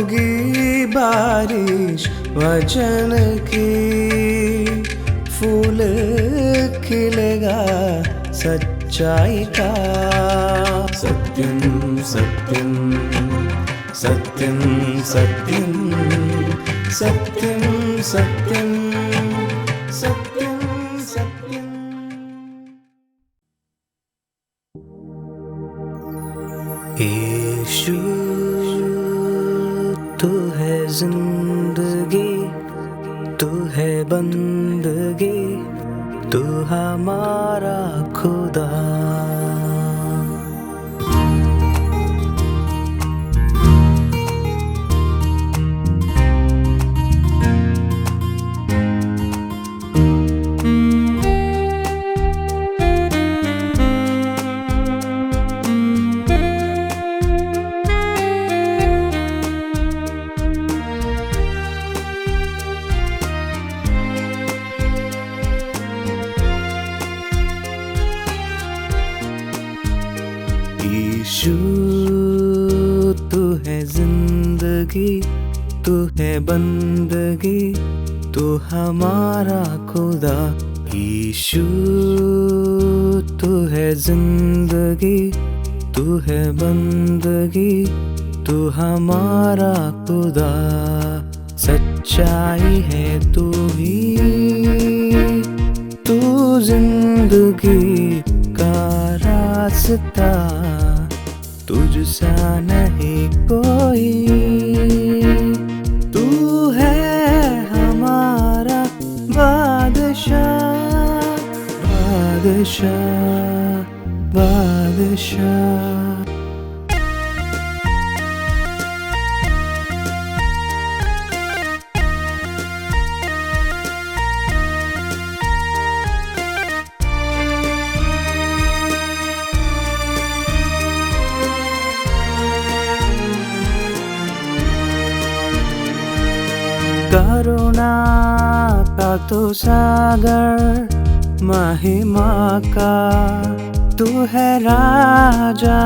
होगी बारिश वचन की, फूल खिलेगा सच्चाई का। सत्यम सत्यम सत्यम सत्यम सत्यम सत्यम सत्यम सत्यम। यीशु तू है जिंदगी, तू है बंदगी, तू हमारा खुदा। यीशु तू है जिंदगी, तू है बंदगी, तू हमारा खुदा। यीशु तू है जिंदगी, तू है बंदगी, तू हमारा खुदा। सच्चाई है तू ही, तू जिंदगी का रास्ता, तुझसा नहीं कोई। तू है हमारा बादशाह, बादशाह, बादशाह। करुणा का तू सागर, महिमा का तू है राजा।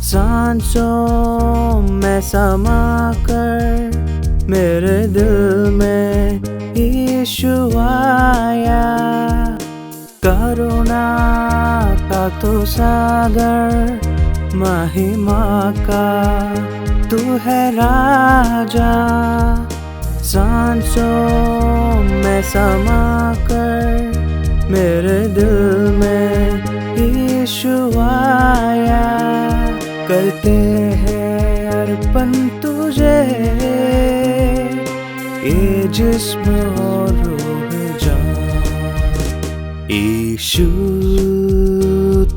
सांसों में समा कर मेरे दिल में यीशु आया। करुणा का तू सागर, महिमा का तू है राजा। सांसों में समा कर मेरे दिल में यीशु आया। करते हैं अर्पण तुझे ये जिस्म और रूह जान। यीशु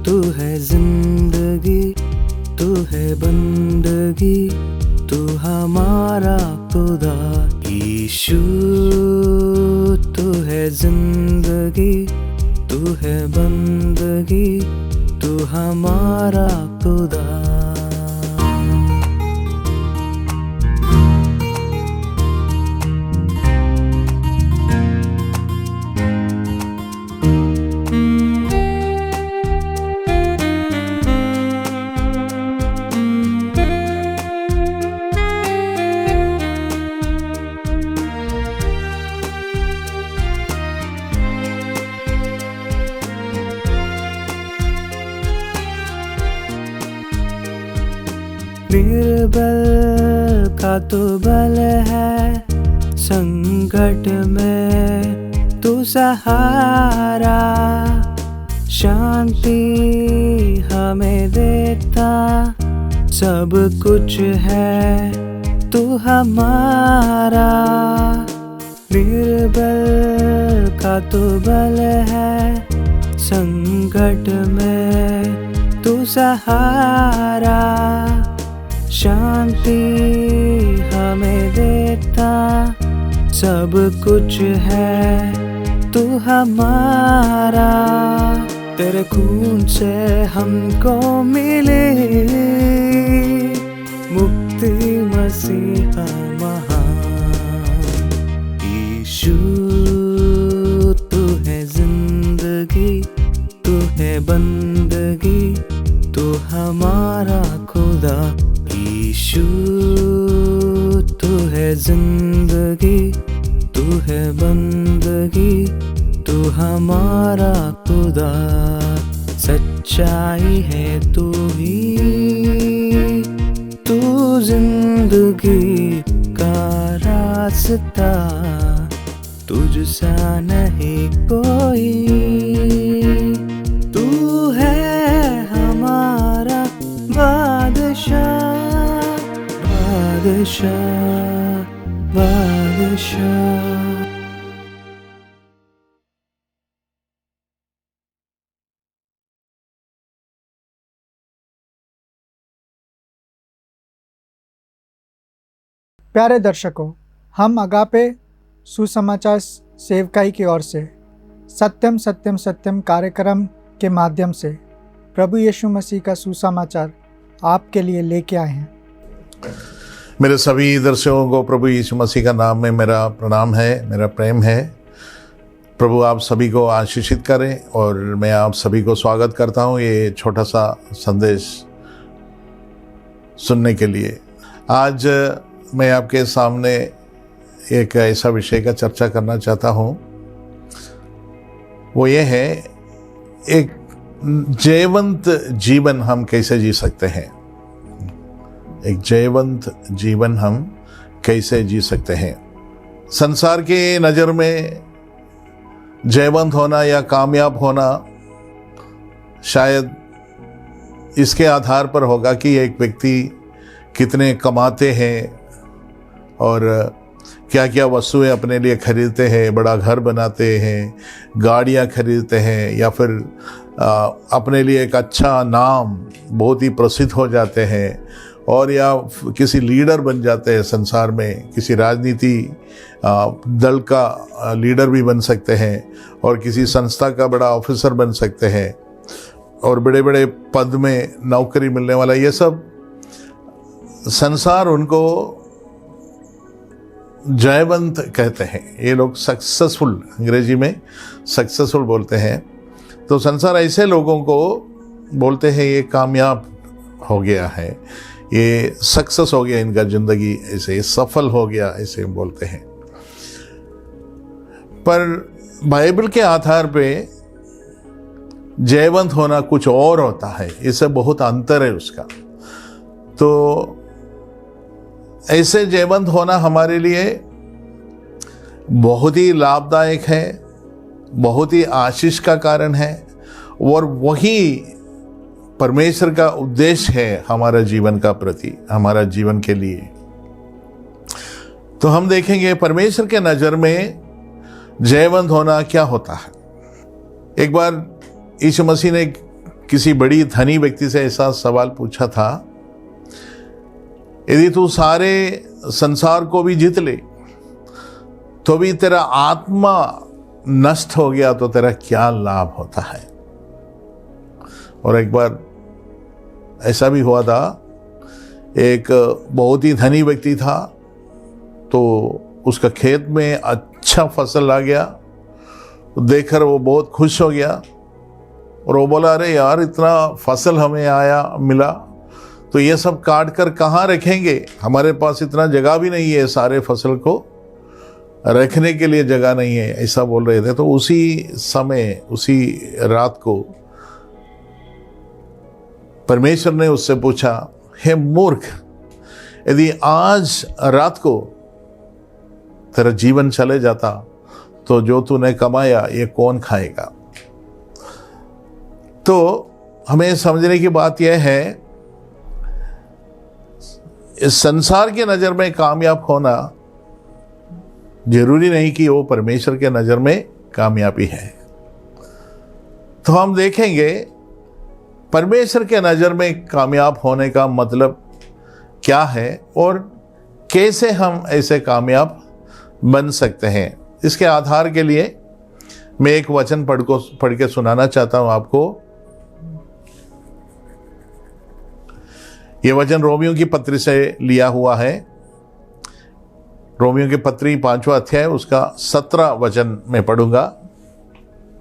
तू है जिंदगी, तू है बंदगी, तू हमारा खुदा। यीशु तू है जिंदगी, तू है बंदगी, तू हमारा खुदा। निर्बल का तो बल है, संकट में तू सहारा। शांति हमें देता, सब कुछ है तू हमारा। निर्बल का तो बल है, संकट में तू सहारा। शांति हमें देता, सब कुछ है तू हमारा। तेरे खून से हमको मिले मुक्ति मसीहा महान। यीशु तू है जिंदगी, तू है बंदगी, तू हमारा खुदा। यीशु है जिंदगी, तू है बंदगी, तू हमारा खुदा, सच्चाई है तू ही, तू जिंदगी का रास्ता, तुझसा नहीं कोई, तू है हमारा बादशाह, बादशाह, बादशाह। प्यारे दर्शकों, हम अगापे सुसमाचार सेवकाई की ओर से सत्यम सत्यम सत्यम कार्यक्रम के माध्यम से प्रभु यीशु मसीह का सुसमाचार आपके लिए लेके आए हैं। मेरे सभी दर्शकों को प्रभु यीशु मसीह का नाम में मेरा प्रणाम है, मेरा प्रेम है। प्रभु आप सभी को आशीषित करें और मैं आप सभी को स्वागत करता हूँ ये छोटा सा संदेश सुनने के लिए। आज मैं आपके सामने एक ऐसा विषय का चर्चा करना चाहता हूँ, वो ये है एक जयवंत जीवन हम कैसे जी सकते हैं। एक जयवंत जीवन हम कैसे जी सकते हैं। संसार के नज़र में जयवंत होना या कामयाब होना शायद इसके आधार पर होगा कि एक व्यक्ति कितने कमाते हैं और क्या क्या वस्तुएं अपने लिए खरीदते हैं, बड़ा घर बनाते हैं, गाड़ियां खरीदते हैं, या फिर अपने लिए एक अच्छा नाम, बहुत ही प्रसिद्ध हो जाते हैं, और या किसी लीडर बन जाते हैं संसार में, किसी राजनीति दल का लीडर भी बन सकते हैं, और किसी संस्था का बड़ा ऑफिसर बन सकते हैं, और बड़े बड़े पद में नौकरी मिलने वाला, ये सब संसार उनको जयवंत कहते हैं। ये लोग सक्सेसफुल, अंग्रेजी में सक्सेसफुल बोलते हैं। तो संसार ऐसे लोगों को बोलते हैं ये कामयाब हो गया है, ये सक्सेस हो गया इनका ज़िंदगी, ऐसे सफल हो गया, ऐसे बोलते हैं। पर बाइबल के आधार पे जयवंत होना कुछ और होता है, इससे बहुत अंतर है उसका। तो ऐसे जयवंत होना हमारे लिए बहुत ही लाभदायक है, बहुत ही आशीष का कारण है, और वही परमेश्वर का उद्देश्य है हमारा जीवन का प्रति, हमारा जीवन के लिए। तो हम देखेंगे परमेश्वर के नज़र में जयवंत होना क्या होता है। एक बार यीशु मसीह ने किसी बड़ी धनी व्यक्ति से ऐसा सवाल पूछा था, यदि तू सारे संसार को भी जीत ले तो भी तेरा आत्मा नष्ट हो गया तो तेरा क्या लाभ होता है। और एक बार ऐसा भी हुआ था, एक बहुत ही धनी व्यक्ति था, तो उसका खेत में अच्छा फसल आ गया, देखकर वो बहुत खुश हो गया, और वो बोला अरे यार इतना फसल हमें आया मिला, तो ये सब काट कर कहाँ रखेंगे, हमारे पास इतना जगह भी नहीं है, सारे फसल को रखने के लिए जगह नहीं है, ऐसा बोल रहे थे। तो उसी समय, उसी रात को परमेश्वर ने उससे पूछा, हे मूर्ख, यदि आज रात को तेरा जीवन चले जाता तो जो तूने कमाया ये कौन खाएगा। तो हमें समझने की बात यह है, इस संसार के नज़र में कामयाब होना जरूरी नहीं कि वो परमेश्वर के नज़र में कामयाबी है। तो हम देखेंगे परमेश्वर के नज़र में कामयाब होने का मतलब क्या है और कैसे हम ऐसे कामयाब बन सकते हैं। इसके आधार के लिए मैं एक वचन पढ़ के सुनाना चाहता हूं आपको। ये वचन रोमियों की पत्री से लिया हुआ है। रोमियों की पत्री 5वां अध्याय उसका 17 वचन मैं पढ़ूंगा,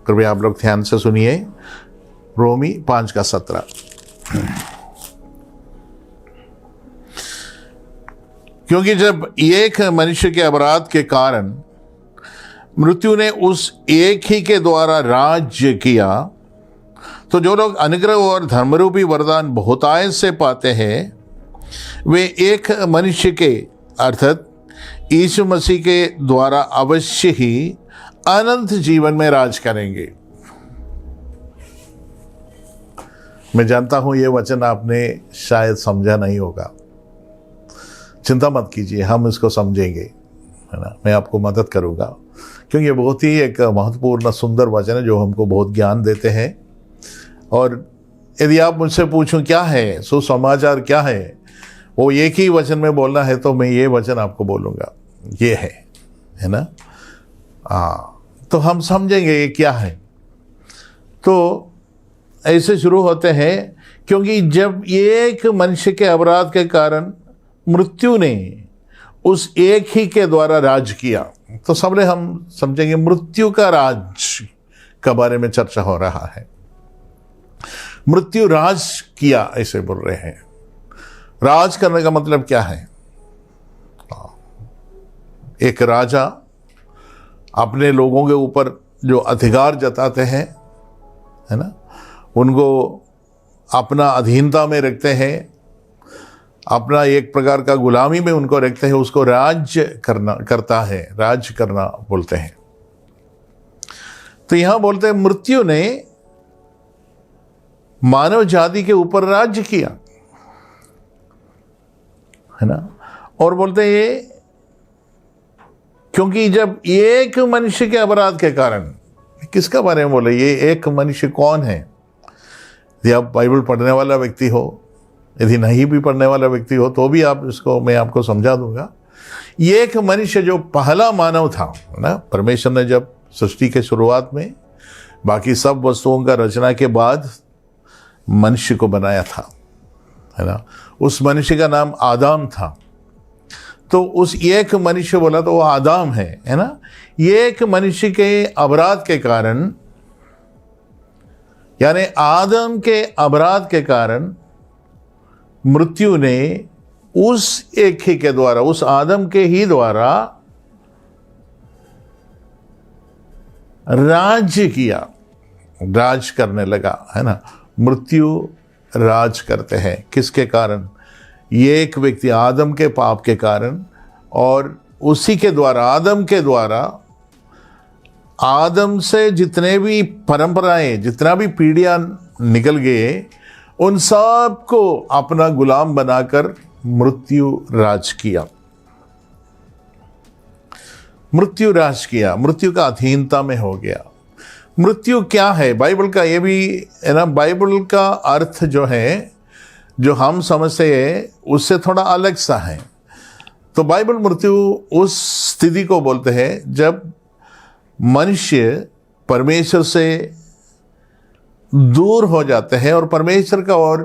कृपया आप लोग ध्यान से सुनिए। रोमी 5 का 17। क्योंकि जब एक मनुष्य के अपराध के कारण मृत्यु ने उस एक ही के द्वारा राज्य किया, तो जो लोग अनुग्रह और धर्मरूपी वरदान बहुतायत से पाते हैं वे एक मनुष्य के अर्थात यीशु मसीह के द्वारा अवश्य ही अनंत जीवन में राज करेंगे। मैं जानता हूं ये वचन आपने शायद समझा नहीं होगा, चिंता मत कीजिए, हम इसको समझेंगे, है ना। मैं आपको मदद करूंगा क्योंकि ये बहुत ही एक महत्वपूर्ण सुंदर वचन है जो हमको बहुत ज्ञान देते हैं। और यदि आप मुझसे पूछूं क्या है सुसमाचार, क्या है, वो एक ही वचन में बोलना है तो मैं ये वचन आपको बोलूंगा, ये है ना। तो हम समझेंगे ये क्या है। तो ऐसे शुरू होते हैं, क्योंकि जब एक मनुष्य के अपराध के कारण मृत्यु ने उस एक ही के द्वारा राज किया, तो सबले हम समझेंगे मृत्यु का राज के बारे में चर्चा हो रहा है। मृत्यु राज किया ऐसे बोल रहे हैं। राज करने का मतलब क्या है? एक राजा अपने लोगों के ऊपर जो अधिकार जताते हैं, है ना, उनको अपना अधीनता में रखते हैं, अपना एक प्रकार का गुलामी में उनको रखते हैं, उसको राज्य करता है, राज्य करना बोलते हैं। तो यहां बोलते हैं मृत्यु ने मानव जाति के ऊपर राज्य किया, है ना। और बोलते हैं ये क्योंकि जब एक मनुष्य के अपराध के कारण, किसका बारे में बोले, ये एक मनुष्य कौन है? यदि आप बाइबल पढ़ने वाला व्यक्ति हो, यदि नहीं भी पढ़ने वाला व्यक्ति हो तो भी आप इसको मैं आपको समझा दूंगा। ये एक मनुष्य जो पहला मानव था ना, परमेश्वर ने जब सृष्टि के शुरुआत में बाकी सब वस्तुओं का रचना के बाद मनुष्य को बनाया था, है ना। उस मनुष्य का नाम आदम था। तो उस एक मनुष्य बोला तो वो आदम है ना। ये एक मनुष्य के अपराध के कारण, यानी आदम के अपराध के कारण मृत्यु ने उस एक ही के द्वारा, उस आदम के ही द्वारा राज्य किया, राज करने लगा, है ना। मृत्यु राज करते हैं किसके कारण? ये एक व्यक्ति आदम के पाप के कारण, और उसी के द्वारा, आदम के द्वारा, आदम से जितने भी परंपराएं, जितना भी पीढ़ियां निकल गए, उन सब को अपना गुलाम बनाकर मृत्यु राज किया, मृत्यु राज किया, मृत्यु का अधीनता में हो गया। मृत्यु क्या है? बाइबल का ये भी है ना, बाइबल का अर्थ जो है, जो हम समझते हैं उससे थोड़ा अलग सा है। तो बाइबल मृत्यु उस स्थिति को बोलते हैं जब मनुष्य परमेश्वर से दूर हो जाते हैं और परमेश्वर का और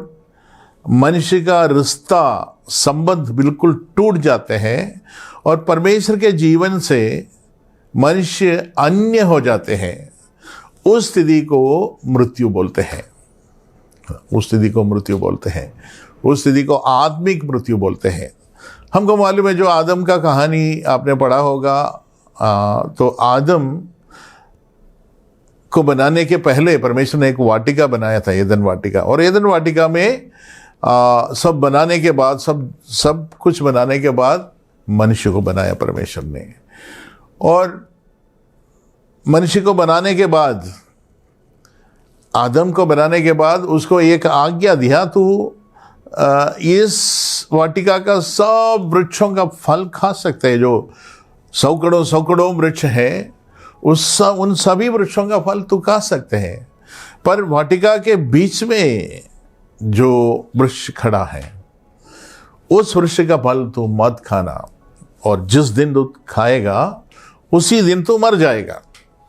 मनुष्य का रिश्ता, संबंध बिल्कुल टूट जाते हैं, और परमेश्वर के जीवन से मनुष्य अन्य हो जाते हैं। उस स्थिति को मृत्यु बोलते हैं, उस स्थिति को मृत्यु बोलते हैं, उस स्थिति को आत्मिक मृत्यु बोलते हैं। हमको मालूम है, जो आदम का कहानी आपने पढ़ा होगा, तो आदम को बनाने के पहले परमेश्वर ने एक वाटिका बनाया था, एदन वाटिका। और एदन वाटिका में सब बनाने के बाद, सब कुछ बनाने के बाद मनुष्य को बनाया परमेश्वर ने। और मनुष्य को बनाने के बाद, आदम को बनाने के बाद उसको एक आज्ञा दिया, तू इस वाटिका का सब वृक्षों का फल खा सकते हैं, जो सैकड़ों वृक्ष हैं, उन सभी वृक्षों का फल तू खा सकते हैं। पर वाटिका के बीच में जो वृक्ष खड़ा है, उस वृक्ष का फल तू मत खाना, और जिस दिन तू खाएगा उसी दिन तू मर जाएगा।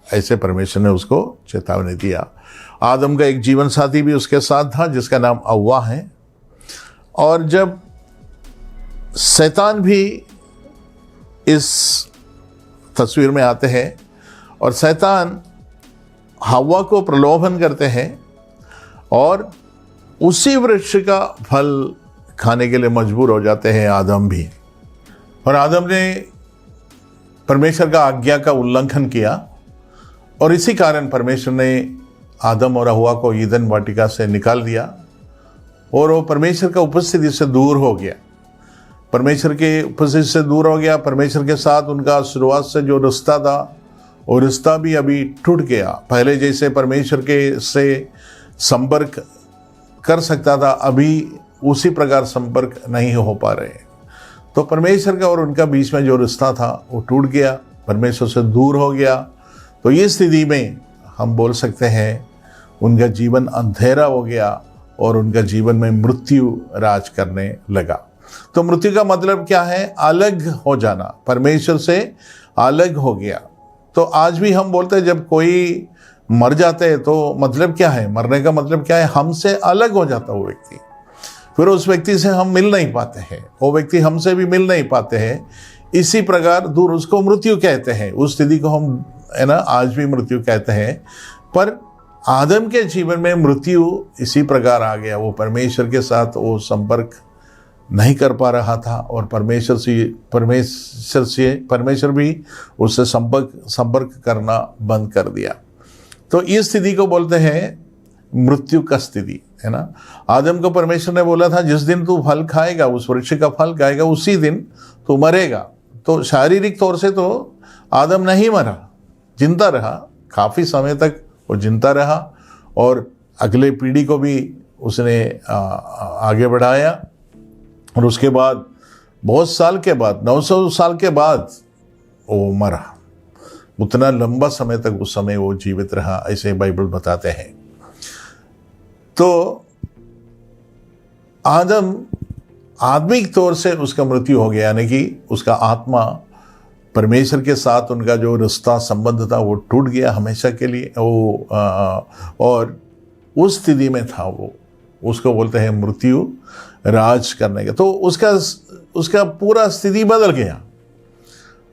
ऐसे परमेश्वर ने उसको चेतावनी दिया। आदम का एक जीवन साथी भी उसके साथ था जिसका नाम हव्वा है। और जब शैतान भी इस तस्वीर में आते हैं और शैतान हव्वा को प्रलोभन करते हैं और उसी वृक्ष का फल खाने के लिए मजबूर हो जाते हैं आदम भी। और आदम ने परमेश्वर का आज्ञा का उल्लंघन किया और इसी कारण परमेश्वर ने आदम और हव्वा को ईदन वाटिका से निकाल दिया और वो परमेश्वर का उपस्थिति से दूर हो गया। परमेश्वर के उपस्थिति से दूर हो गया। परमेश्वर के साथ उनका शुरुआत से जो रिश्ता था वो रिश्ता भी अभी टूट गया। पहले जैसे परमेश्वर के से संपर्क कर सकता था, अभी उसी प्रकार संपर्क नहीं हो पा रहे। तो परमेश्वर का और उनका बीच में जो रिश्ता था वो टूट गया, परमेश्वर से दूर हो गया। तो ये स्थिति में हम बोल सकते हैं उनका जीवन अंधेरा हो गया और उनका जीवन में मृत्यु राज करने लगा। तो मृत्यु का मतलब क्या है? अलग हो जाना, परमेश्वर से अलग हो गया। तो आज भी हम बोलते हैं जब कोई मर जाते हैं तो मतलब क्या है? मरने का मतलब क्या है? हमसे अलग हो जाता वो व्यक्ति, फिर उस व्यक्ति से हम मिल नहीं पाते हैं, वो व्यक्ति हमसे भी मिल नहीं पाते हैं। इसी प्रकार दूर, उसको मृत्यु कहते हैं। उस स्थिति को हम है ना आज भी मृत्यु कहते हैं। पर आदम के जीवन में मृत्यु इसी प्रकार आ गया। वो परमेश्वर के साथ वो संपर्क नहीं कर पा रहा था और परमेश्वर भी उससे संपर्क करना बंद कर दिया। तो इस स्थिति को बोलते हैं मृत्यु का स्थिति, है ना। आदम को परमेश्वर ने बोला था जिस दिन तू फल खाएगा, उस वृक्ष का फल खाएगा, उसी दिन तू मरेगा। तो शारीरिक तौर से तो आदम नहीं मरा, जिंदा रहा, काफ़ी समय तक वो जिंदा रहा और अगले पीढ़ी को भी उसने आगे बढ़ाया। और उसके बाद बहुत साल के बाद, 900 साल के बाद वो मरा। उतना लंबा समय तक उस समय वो जीवित रहा, ऐसे बाइबल बताते हैं। तो आदम आत्मिक तौर से उसका मृत्यु हो गया, यानी कि उसका आत्मा परमेश्वर के साथ उनका जो रिश्ता संबंध था वो टूट गया हमेशा के लिए। और उस स्थिति में था वो, उसको बोलते हैं मृत्यु राज करने का। तो उसका पूरा स्थिति बदल गया।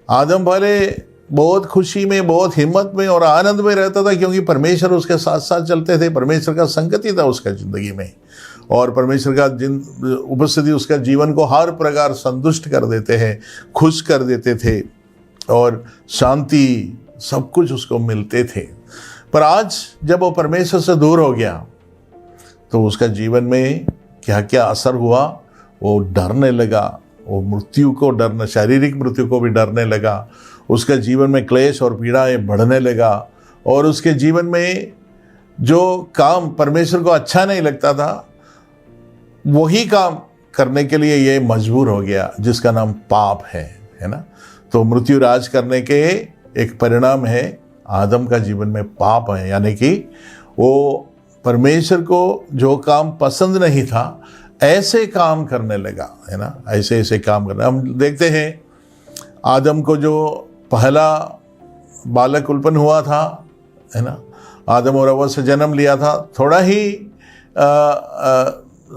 आदम पहले बहुत खुशी में, बहुत हिम्मत में और आनंद में रहता था, क्योंकि परमेश्वर उसके साथ साथ चलते थे। परमेश्वर का संगति था उसका जिंदगी में और परमेश्वर का उपस्थिति उसका जीवन को हर प्रकार संतुष्ट कर देते हैं, खुश कर देते थे और शांति सब कुछ उसको मिलते थे। पर आज जब वो परमेश्वर से दूर हो गया तो उसका जीवन में क्या क्या असर हुआ। वो डरने लगा, वो मृत्यु को डरना, शारीरिक मृत्यु को भी डरने लगा। उसके जीवन में क्लेश और पीड़ाएं बढ़ने लगा और उसके जीवन में जो काम परमेश्वर को अच्छा नहीं लगता था वही काम करने के लिए ये मजबूर हो गया, जिसका नाम पाप है ना। तो मृत्यु राज करने के एक परिणाम है आदम का जीवन में पाप है, यानी कि वो परमेश्वर को जो काम पसंद नहीं था ऐसे काम करने लगा, है ना। ऐसे काम करना हम देखते हैं। आदम को जो पहला बालक उत्पन्न हुआ था, है ना, आदम और हव्वा से जन्म लिया था, थोड़ा ही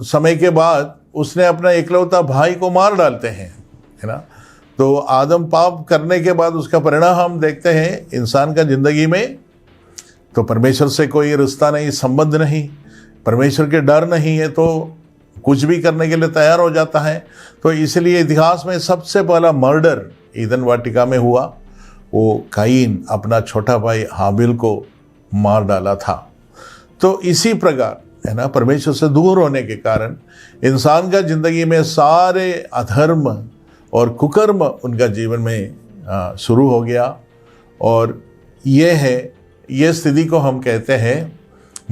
समय के बाद उसने अपना इकलौता भाई को मार डालते हैं, है ना। तो आदम पाप करने के बाद उसका परिणाम हम देखते हैं इंसान का जिंदगी में। तो परमेश्वर से कोई रिश्ता नहीं, संबंध नहीं, परमेश्वर के डर नहीं है, तो कुछ भी करने के लिए तैयार हो जाता है। तो इसलिए इतिहास में सबसे पहला मर्डर ईदन वाटिका में हुआ। वो कायीन अपना छोटा भाई हाबिल को मार डाला था। तो इसी प्रकार, है ना, परमेश्वर से दूर होने के कारण इंसान का जिंदगी में सारे अधर्म और कुकर्म उनका जीवन में शुरू हो गया। और ये स्थिति को हम कहते हैं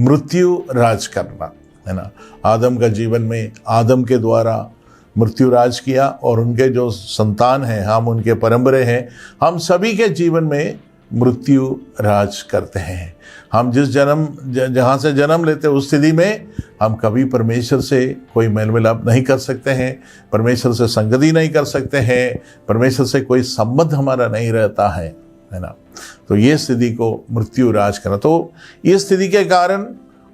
मृत्यु राज करना, है ना। आदम का जीवन में आदम के द्वारा मृत्यु राज किया और उनके जो संतान हैं, हम उनके परंपरे हैं, हम सभी के जीवन में मृत्यु राज करते हैं। हम जिस जहाँ से जन्म लेते हैं उस स्थिति में हम कभी परमेश्वर से कोई मेल मिलाप नहीं कर सकते हैं, परमेश्वर से संगति नहीं कर सकते हैं, परमेश्वर से कोई संबंध हमारा नहीं रहता है ना। तो ये स्थिति को मृत्यु राज करना, तो ये स्थिति के कारण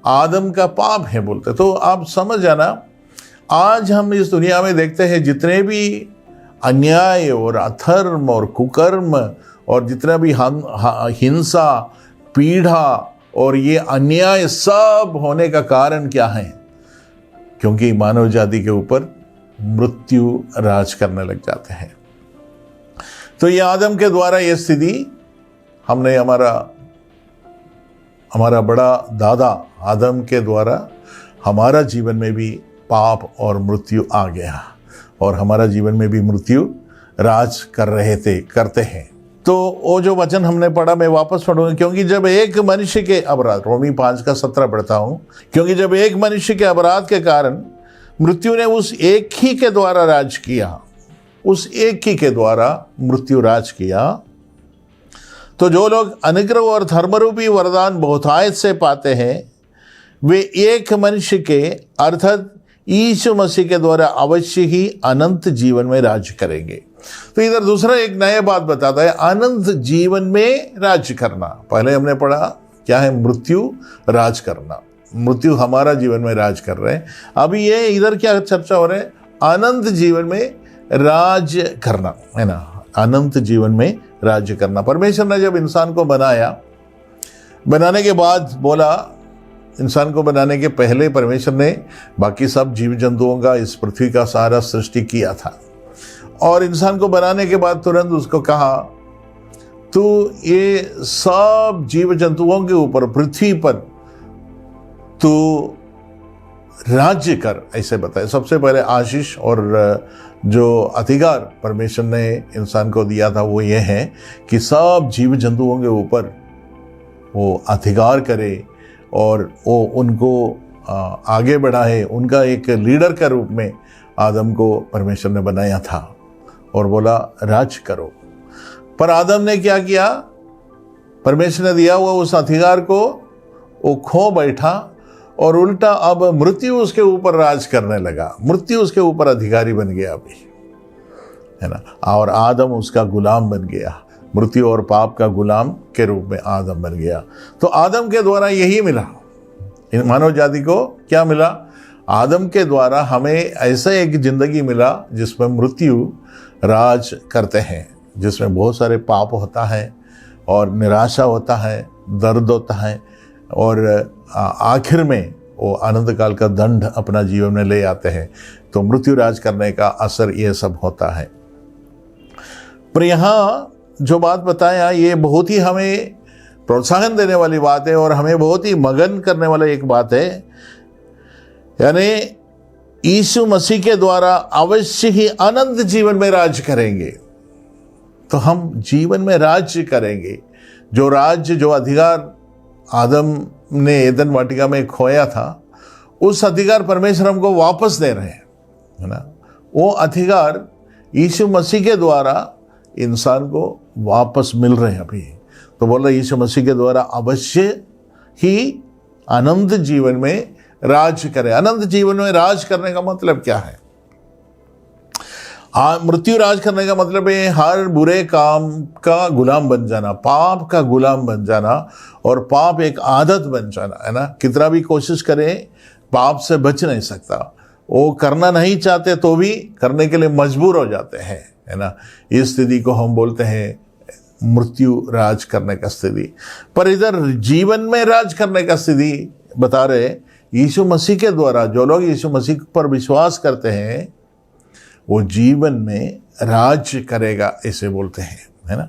आदम का पाप है बोलते। तो आप समझ जाना, आज हम इस दुनिया में देखते हैं जितने भी अन्याय और अधर्म और कुकर्म और जितना भी हिंसा, पीड़ा और ये अन्याय सब होने का कारण क्या है? क्योंकि मानव जाति के ऊपर मृत्यु राज करने लग जाते हैं। तो ये आदम के द्वारा ये स्थिति हमने हमारा बड़ा दादा आदम के द्वारा हमारा जीवन में भी पाप और मृत्यु आ गया और हमारा जीवन में भी मृत्यु राज करते हैं। तो वो जो वचन हमने पढ़ा मैं वापस पढ़ूंगा, क्योंकि जब एक मनुष्य के अपराध, रोमी 5:17 पढ़ता हूं, क्योंकि जब एक मनुष्य के अपराध के कारण मृत्यु ने उस एक ही के द्वारा राज किया, उस एक ही के द्वारा मृत्यु राज किया, तो जो लोग अनुग्रह और धर्मरूपी वरदान बहुतायत से पाते हैं वे एक मनुष्य के अर्थात यीशु मसीह के द्वारा अवश्य ही अनंत जीवन में राज्य करेंगे। तो इधर दूसरा एक नया बात बताता है, अनंत जीवन में राज्य करना। पहले हमने पढ़ा क्या है, मृत्यु राज करना, मृत्यु हमारा जीवन में राज कर रहे हैं। अभी ये इधर क्या चर्चा हो रहा है, अनंत जीवन में राज करना, है ना, अनंत जीवन में राज्य करना। परमेश्वर ने जब इंसान को बनाने के बाद बोला, इंसान को बनाने के पहले परमेश्वर ने बाकी सब जीव जंतुओं का, इस पृथ्वी का सारा सृष्टि किया था, और इंसान को बनाने के बाद तुरंत उसको कहा तू ये सब जीव जंतुओं के ऊपर पृथ्वी पर तू राज्य कर, ऐसे बताया। सबसे पहले आशीष और जो अधिकार परमेश्वर ने इंसान को दिया था वो ये है कि सब जीव जंतुओं के ऊपर वो अधिकार करे और वो उनको आगे बढ़ाए। उनका एक लीडर के रूप में आदम को परमेश्वर ने बनाया था और बोला राज करो। पर आदम ने क्या किया, परमेश्वर ने दिया हुआ उस अधिकार को वो खो बैठा और उल्टा अब मृत्यु उसके ऊपर राज करने लगा, मृत्यु उसके ऊपर अधिकारी बन गया अभी, है ना, और आदम उसका गुलाम बन गया, मृत्यु और पाप का गुलाम के रूप में आदम बन गया। तो आदम के द्वारा यही मिला, इन मानव जाति को क्या मिला, आदम के द्वारा हमें ऐसा एक जिंदगी मिला जिसमें मृत्यु राज करते हैं, जिसमें बहुत सारे पाप होता है और निराशा होता है, दर्द होता है, और आखिर में वो अनंत काल का दंड अपना जीवन में ले आते हैं। तो मृत्यु राज करने का असर ये सब होता है। पर यहाँ जो बात बताया ये बहुत ही हमें प्रोत्साहन देने वाली बात है और हमें बहुत ही मगन करने वाला एक बात है, यानी यीशु मसीह के द्वारा अवश्य ही अनंत जीवन में राज करेंगे। तो हम जीवन में राज्य करेंगे। जो अधिकार आदम ने एदन वाटिका में खोया था, उस अधिकार परमेश्वर हमको वापस दे रहे हैं, है ना। वो अधिकार यीशु मसीह के द्वारा इंसान को वापस मिल रहे हैं अभी। तो बोल रहे यीशु मसीह के द्वारा अवश्य ही अनंत जीवन में राज करे। अनंत जीवन में राज करने का मतलब क्या है? मृत्यु राज करने का मतलब है हर बुरे काम का गुलाम बन जाना, पाप का गुलाम बन जाना, और पाप एक आदत बन जाना, है ना। कितना भी कोशिश करें पाप से बच नहीं सकता, वो करना नहीं चाहते तो भी करने के लिए मजबूर हो जाते हैं, है ना। इस स्थिति को हम बोलते हैं मृत्यु राज करने का स्थिति। पर इधर जीवन में राज करने का स्थिति बता रहे यीशु मसीह के द्वारा। जो लोग यीशु मसीह पर विश्वास करते हैं वो जीवन में राज करेगा, ऐसे बोलते हैं, है ना।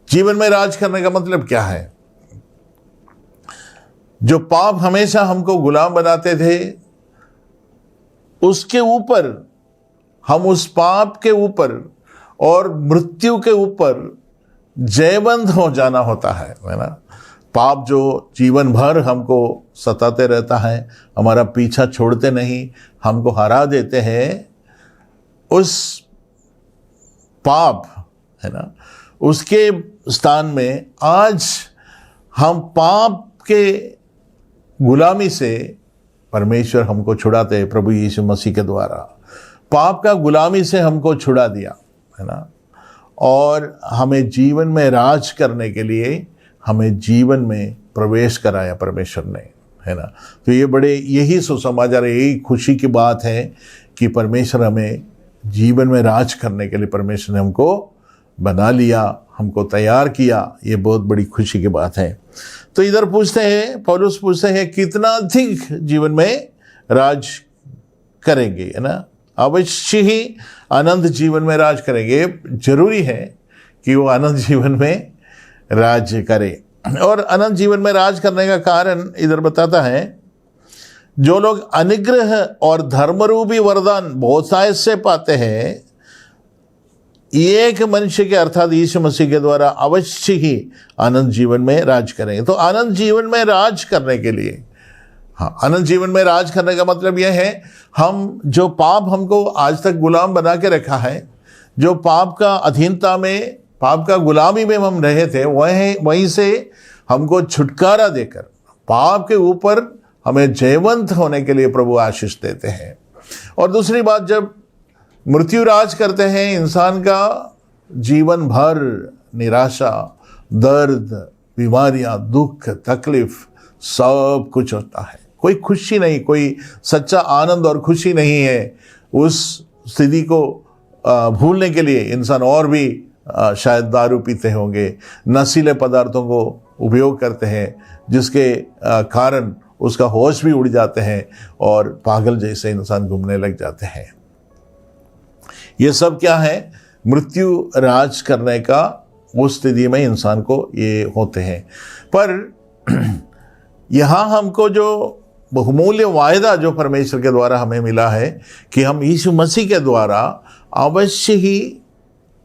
जीवन में राज करने का मतलब क्या है? जो पाप हमेशा हमको गुलाम बनाते थे उसके ऊपर, हम उस पाप के ऊपर और मृत्यु के ऊपर जयवंत हो जाना होता है ना। पाप जो जीवन भर हमको सताते रहता है, हमारा पीछा छोड़ते नहीं, हमको हरा देते हैं, उस पाप, है ना, उसके स्थान में आज हम पाप के गुलामी से परमेश्वर हमको छुड़ाते हैं। प्रभु यीशु मसीह के द्वारा पाप का गुलामी से हमको छुड़ा दिया, है ना, और हमें जीवन में राज करने के लिए हमें जीवन में प्रवेश कराया परमेश्वर ने, है ना। तो ये बड़े, यही सुसमाचार, यही खुशी की बात है कि परमेश्वर हमें जीवन में राज करने के लिए परमेश्वर ने हमको बना लिया, हमको तैयार किया। ये बहुत बड़ी खुशी की बात है। तो इधर पूछते हैं, पौलुस पूछते हैं कितना अधिक जीवन में राज करेंगे, है ना। अवश्य ही अनंत जीवन में राज करेंगे। जरूरी है कि वो अनंत जीवन में राज्य करे। और अनंत जीवन में राज करने का कारण इधर बताता है, जो लोग अनुग्रह और धर्मरूपी वरदान बहुतायत से पाते हैं, एक मनुष्य के अर्थात यीशु मसीह के द्वारा अवश्य ही अनंत जीवन में राज करेंगे। तो अनंत जीवन में राज करने के लिए, हाँ, अनंत जीवन में राज करने का मतलब यह है, हम जो पाप हमको आज तक गुलाम बना के रखा है, जो पाप का अधीनता में, पाप का गुलामी में हम रहे थे, वहीं से हमको छुटकारा देकर पाप के ऊपर हमें जयवंत होने के लिए प्रभु आशीष देते हैं। और दूसरी बात, जब मृत्यु राज करते हैं, इंसान का जीवन भर निराशा, दर्द, बीमारियां, दुख, तकलीफ सब कुछ होता है। कोई खुशी नहीं, कोई सच्चा आनंद और खुशी नहीं है। उस स्थिति को भूलने के लिए इंसान और भी शायद दारू पीते होंगे, नशीले पदार्थों को उपयोग करते हैं, जिसके कारण उसका होश भी उड़ जाते हैं और पागल जैसे इंसान घूमने लग जाते हैं। ये सब क्या है? मृत्यु राज करने का उस स्थिति में इंसान को ये होते हैं। पर यहाँ हमको जो बहुमूल्य वायदा जो परमेश्वर के द्वारा हमें मिला है कि हम यीशु मसीह के द्वारा अवश्य ही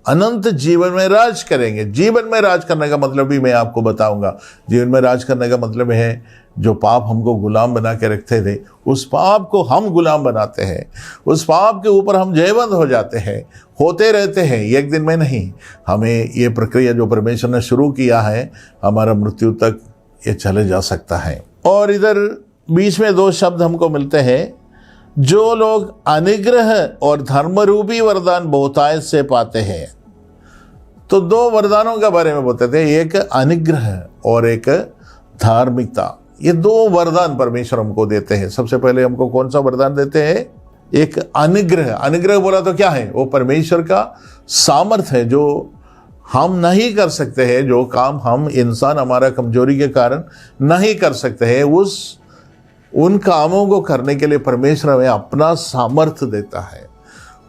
अनंत जीवन में राज करेंगे। जीवन में राज करने का मतलब भी मैं आपको बताऊंगा। जीवन में राज करने का मतलब है, जो पाप हमको गुलाम बना के रखते थे, उस पाप को हम गुलाम बनाते हैं, उस पाप के ऊपर हम जयवंत हो जाते हैं, होते रहते हैं, एक दिन में नहीं। हमें ये प्रक्रिया जो परमेश्वर ने शुरू किया है, हमारा मृत्यु तक ये चले जा सकता है। और इधर बीच में दो शब्द हमको मिलते हैं, जो लोग अनुग्रह और धर्मरूपी वरदान बहुतायत से पाते हैं। तो दो वरदानों के बारे में बताते हैं, एक अनुग्रह और एक धार्मिकता। ये दो वरदान परमेश्वर हमको देते हैं। सबसे पहले हमको कौन सा वरदान देते हैं? एक अनुग्रह। अनुग्रह बोला तो क्या है? वो परमेश्वर का सामर्थ्य है, जो हम नहीं कर सकते हैं, जो काम हम इंसान हमारा कमजोरी के कारण नहीं कर सकते हैं, उन कामों को करने के लिए परमेश्वर हमें अपना सामर्थ्य देता है।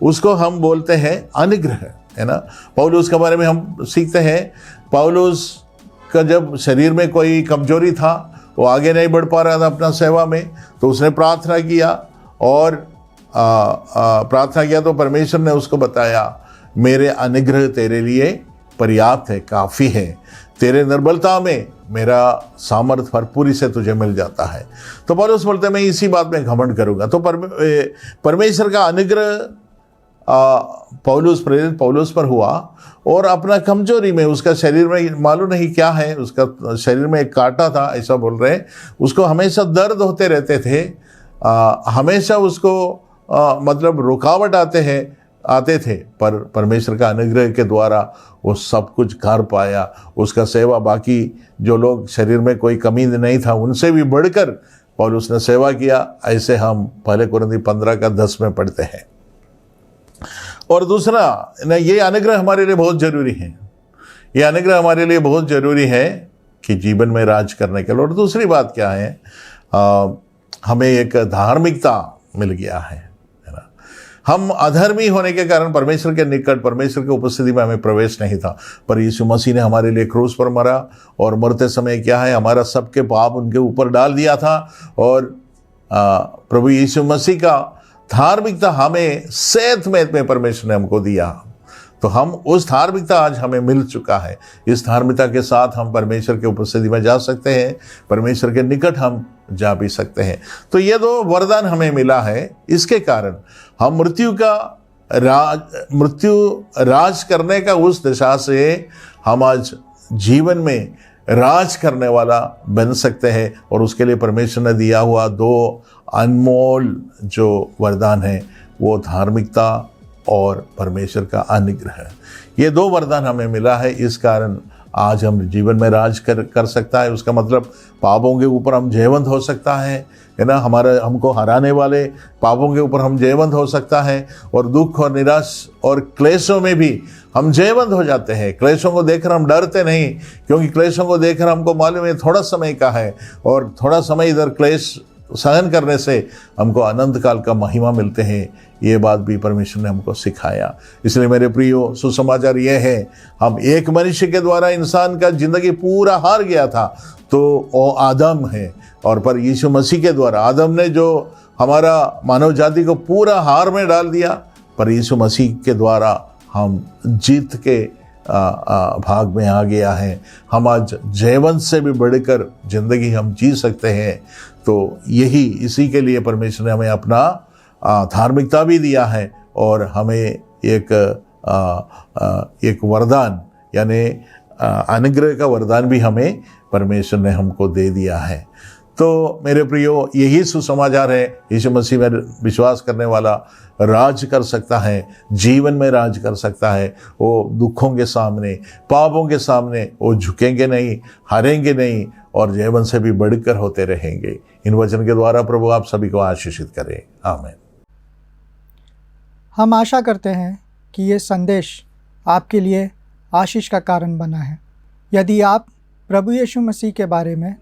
उसको हम बोलते हैं अनुग्रह, है ना। पौलुस के बारे में हम सीखते हैं, पौलुस का जब शरीर में कोई कमजोरी था, वो आगे नहीं बढ़ पा रहा था अपना सेवा में, तो उसने प्रार्थना किया और प्रार्थना किया तो परमेश्वर ने उसको बताया, मेरे अनुग्रह तेरे लिए पर्याप्त है, काफ़ी है, तेरे निर्बलता में मेरा सामर्थ भरपूरी से तुझे मिल जाता है। तो पौलुस बोलते मैं इसी बात में घमंड करूंगा। तो परमेश्वर का अनुग्रह प्रेरित पौलुस पर हुआ, और अपना कमजोरी में, उसका शरीर में मालूम नहीं क्या है, उसका शरीर में एक कांटा था ऐसा बोल रहे हैं, उसको हमेशा दर्द होते रहते थे, हमेशा उसको मतलब रुकावट आते थे, पर परमेश्वर का अनुग्रह के द्वारा वो सब कुछ कर पाया। उसका सेवा बाकी जो लोग शरीर में कोई कमी नहीं था उनसे भी बढ़कर पौलुस ने सेवा किया। ऐसे हम पहले कुरिन्थी 15:10 में पढ़ते हैं। और दूसरा, ये अनुग्रह हमारे लिए बहुत जरूरी है। ये अनुग्रह हमारे लिए बहुत जरूरी है कि जीवन में राज करने के लिए। और दूसरी बात क्या है, हमें एक धार्मिकता मिल गया है ना। हम अधर्मी होने के कारण परमेश्वर के निकट, परमेश्वर की उपस्थिति में हमें प्रवेश नहीं था, पर यीशु मसीह ने हमारे लिए क्रूस पर मरा, और मरते समय क्या है, हमारा सबके पाप उनके ऊपर डाल दिया था, और प्रभु यीशु मसीह का धार्मिकता हमें सेहतमंद में परमेश्वर ने हमको दिया। तो हम उस धार्मिकता आज हमें मिल चुका है। इस धार्मिकता के साथ हम परमेश्वर के उपस्थिति में जा सकते हैं, परमेश्वर के निकट हम जा भी सकते हैं। तो ये दो वरदान हमें मिला है। इसके कारण हम मृत्यु राज करने का उस दिशा से हम आज जीवन में राज करने वाला बन सकते हैं। और उसके लिए परमेश्वर ने दिया हुआ दो अनमोल जो वरदान है, वो धार्मिकता और परमेश्वर का अनुग्रह। ये दो वरदान हमें मिला है, इस कारण आज हम जीवन में राज कर सकता है। उसका मतलब पापों के ऊपर हम जयवंत हो सकता है ना। हमको हराने वाले पापों के ऊपर हम जयवंत हो सकता है, और दुख और निराश और क्लेशों में भी हम जयवंत हो जाते हैं। क्लेशों को देखकर हम डरते नहीं, क्योंकि क्लेशों को देखकर हमको मालूम है थोड़ा समय का है, और थोड़ा समय इधर क्लेश सहन करने से हमको अनंत काल का महिमा मिलते हैं, ये बात भी परमेश्वर ने हमको सिखाया। इसलिए मेरे प्रियो, सुसमाचार ये है, हम एक मनुष्य के द्वारा इंसान का जिंदगी पूरा हार गया था, तो वो आदम है, और पर यीशु मसीह के द्वारा आदम ने जो हमारा मानव जाति को पूरा हार में डाल दिया, पर यीशु मसीह के द्वारा हम जीत के भाग में आ गया है। हम आज जीवन से भी बढ़कर जिंदगी हम जी सकते हैं। तो यही, इसी के लिए परमेश्वर ने हमें अपना धार्मिकता भी दिया है, और हमें एक वरदान यानी अनुग्रह का वरदान भी हमें परमेश्वर ने हमको दे दिया है। तो मेरे प्रियो, यही सुसमाचार है। यीशु मसीह में विश्वास करने वाला राज कर सकता है, जीवन में राज कर सकता है। वो दुखों के सामने, पापों के सामने वो झुकेंगे नहीं, हारेंगे नहीं, और जीवन से भी बढ़कर होते रहेंगे। इन वचन के द्वारा प्रभु आप सभी को आशीषित करें। आमीन। हम आशा करते हैं कि ये संदेश आपके लिए आशीष का कारण बना है। यदि आप प्रभु यीशु मसीह के बारे में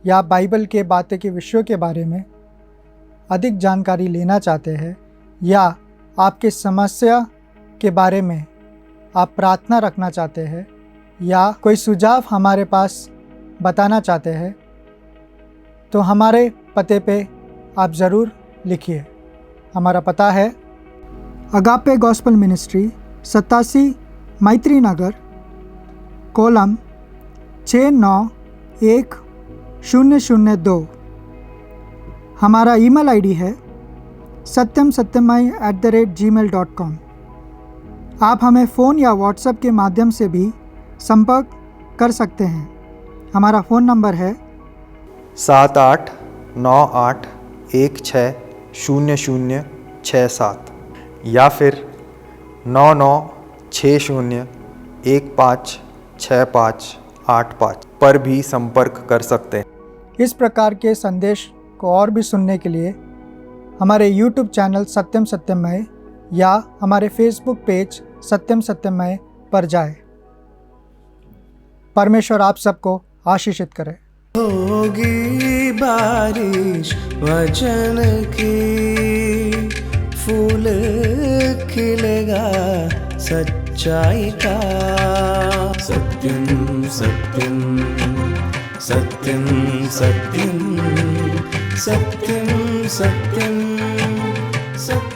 या बाइबल के बातें के विषयों के बारे में अधिक जानकारी लेना चाहते हैं, या आपके समस्या के बारे में आप प्रार्थना रखना चाहते हैं, या कोई सुझाव हमारे पास बताना चाहते हैं, तो हमारे पते पे आप ज़रूर लिखिए। हमारा पता है अगापे गॉस्पेल मिनिस्ट्री, 87 मैत्री नगर, कोलम 691002। हमारा ईमेल आईडी है satyamsatyamai@gmail.com। आप हमें फ़ोन या व्हाट्सएप के माध्यम से भी संपर्क कर सकते हैं। हमारा फ़ोन नंबर है 7898160067 या फिर 9960156585 पर भी संपर्क कर सकते हैं। इस प्रकार के संदेश को और भी सुनने के लिए हमारे YouTube चैनल सत्यम सत्यमय या हमारे Facebook पेज सत्यम सत्यमय पर जाएं। परमेश्वर आप सबको आशीषित करे। होगी बारिश वचन की, फूल खिलेगा सच्चाई का। सत्यम सत्यम सत्यम सत्यम सत्यम सत्यम सत्यम।